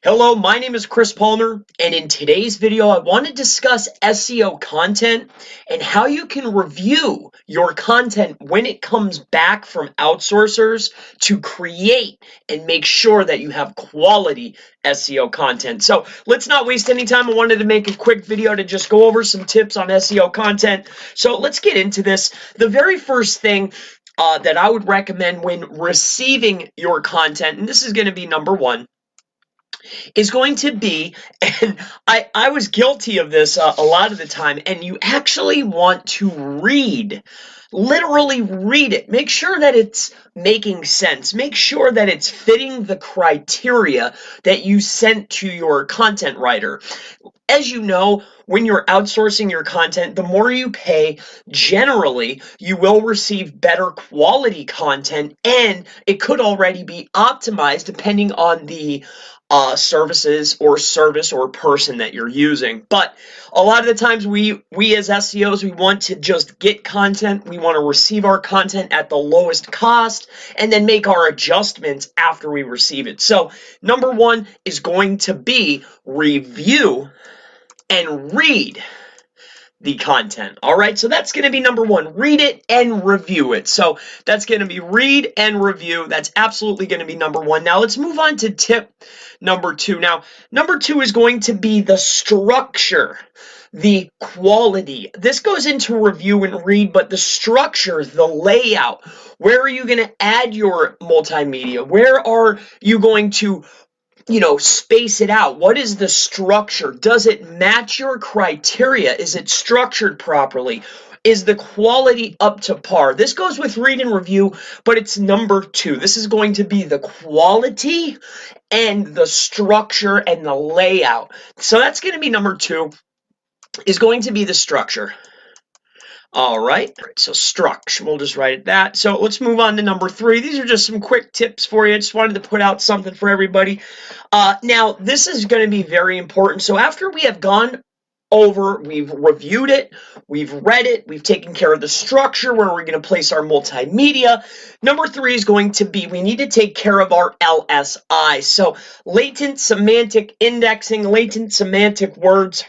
Hello, my name is Chris Palmer, and in today's video, I want to discuss SEO content and how you can review your content when it comes back from outsourcers to create and make sure that you have quality SEO content. So let's not waste any time. I wanted to make a quick video to just go over some tips on SEO content. So let's get into this. The very first thing that I would recommend when receiving your content, and this is going to be number one, is going to be, and I was guilty of this a lot of the time, and you actually want to literally read it. Make sure that it's making sense. Make sure that it's fitting the criteria that you sent to your content writer. As you know, when you're outsourcing your content, the more you pay, generally, you will receive better quality content, and it could already be optimized depending on the services or service or person that you're using. But a lot of the times we as SEOs, we want to just get content. We want to receive our content at the lowest cost and then make our adjustments after we receive it. So number one is going to be review and read the content. All right, so that's going to be number one. Read it and review it. So that's going to be read and review. That's absolutely going to be number one. Now let's move on to tip number two. Now, number two is going to be the structure, the quality. This goes into review and read, but the structure, the layout. Where are you going to add your multimedia? Where are you going to space it out? What is the structure? Does it match your criteria? Is it structured properly? Is the quality up to par? This goes with read and review, but it's number two. This is going to be the quality and the structure and the layout. So that's going to be number two, is going to be the structure. All right, so struct, we'll just write it that. So let's move on to number three. These are just some quick tips for you. I just wanted to put out something for everybody. Now, this is going to be very important. So after we have gone over, we've reviewed it, we've read it, we've taken care of the structure, where we're going to place our multimedia. Number three is going to be, we need to take care of our LSI. So latent semantic indexing, latent semantic words.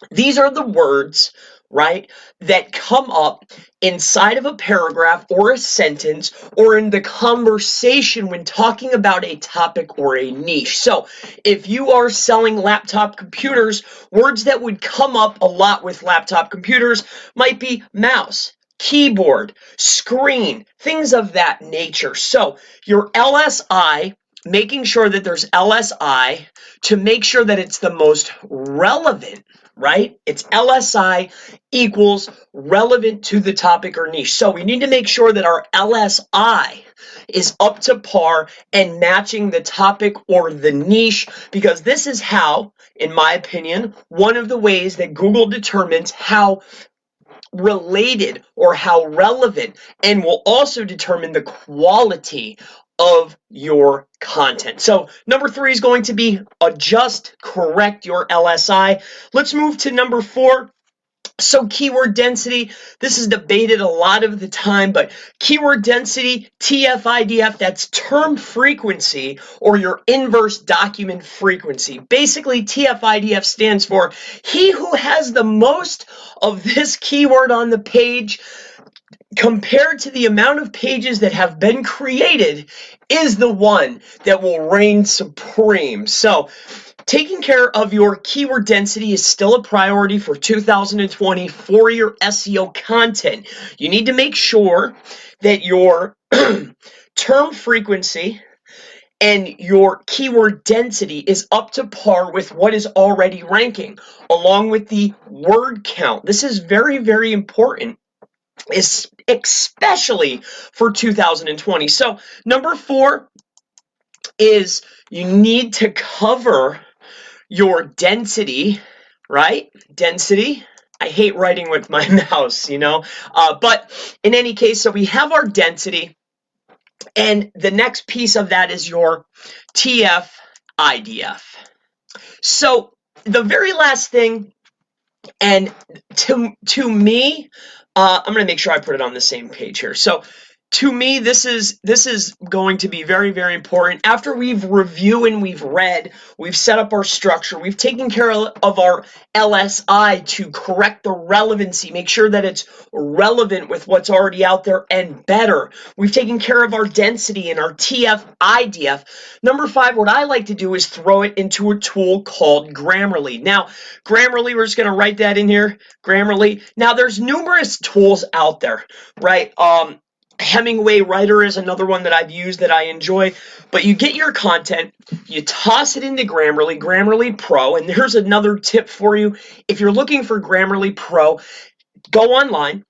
These are the words, right, that come up inside of a paragraph or a sentence or in the conversation when talking about a topic or a niche. So if you are selling laptop computers, words that would come up a lot with laptop computers might be mouse, keyboard, screen, things of that nature. So your LSI, making sure that there's LSI to make sure that it's the most relevant, right? It's LSI equals relevant to the topic or niche. So we need to make sure that our LSI is up to par and matching the topic or the niche, because this is how, in my opinion, one of the ways that Google determines how related or how relevant, and will also determine the quality of your content. So number three is going to be adjust, correct your LSI. Let's move to number four. So keyword density, this is debated a lot of the time, but keyword density, TF-IDF, that's term frequency or your inverse document frequency. Basically, TF-IDF stands for he who has the most of this keyword on the page compared to the amount of pages that have been created is the one that will reign supreme. So taking care of your keyword density is still a priority for 2020 for your SEO content. You need to make sure that your term frequency and your keyword density is up to par with what is already ranking, along with the word count. This is very, very important, especially for 2020. So number four is you need to cover your density, right? Density. I hate writing with my mouse, but in any case, so we have our density, and the next piece of that is your TF-IDF. So the very last thing, and to me, I'm going to make sure I put it on the same page here. So to me, this is going to be very, very important. After we've reviewed and we've read, we've set up our structure, we've taken care of our LSI to correct the relevancy, make sure that it's relevant with what's already out there and better. We've taken care of our density and our TF, IDF. Number 5, what I like to do is throw it into a tool called Grammarly. Now, Grammarly, we're just going to write that in here, Grammarly. Now, there's numerous tools out there, right? Hemingway Writer is another one that I've used that I enjoy, but you get your content, you toss it into Grammarly, Grammarly Pro, and here's another tip for you. If you're looking for Grammarly Pro, go online,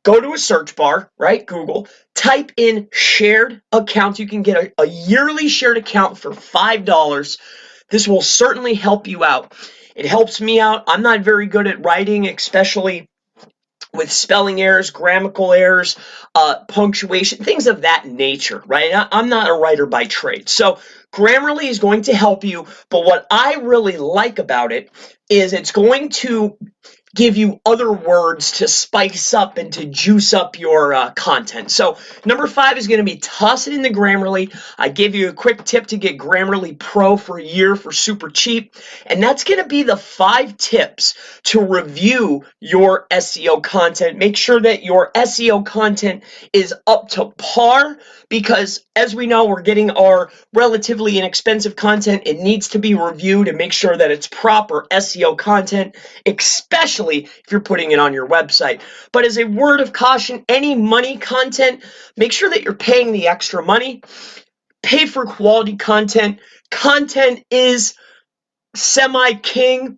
go to a search bar, right, Google, type in shared accounts. You can get a yearly shared account for $5. This will certainly help you out. It helps me out. I'm not very good at writing, especially with spelling errors, grammatical errors, punctuation, things of that nature, right? I'm not a writer by trade. So Grammarly is going to help you, but what I really like about it is it's going to give you other words to spice up and to juice up your content. So number 5 is going to be toss it into Grammarly. I give you a quick tip to get Grammarly Pro for a year for super cheap. And that's going to be the 5 tips to review your SEO content. Make sure that your SEO content is up to par, because as we know, we're getting our relatively inexpensive content. It needs to be reviewed and make sure that it's proper SEO content, especially if you're putting it on your website. But as a word of caution, any money content, make sure that you're paying the extra money. Pay for quality content. Content is semi-king,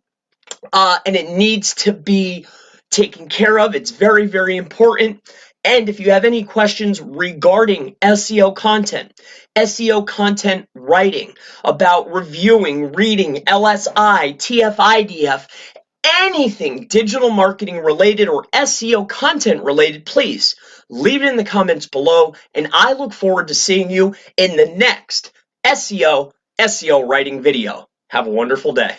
and it needs to be taken care of. It's very, very important. And if you have any questions regarding SEO content writing, about reviewing, reading, LSI, TF-IDF, anything digital marketing related or SEO content related, please leave it in the comments below, and I look forward to seeing you in the next SEO writing video. Have a wonderful day.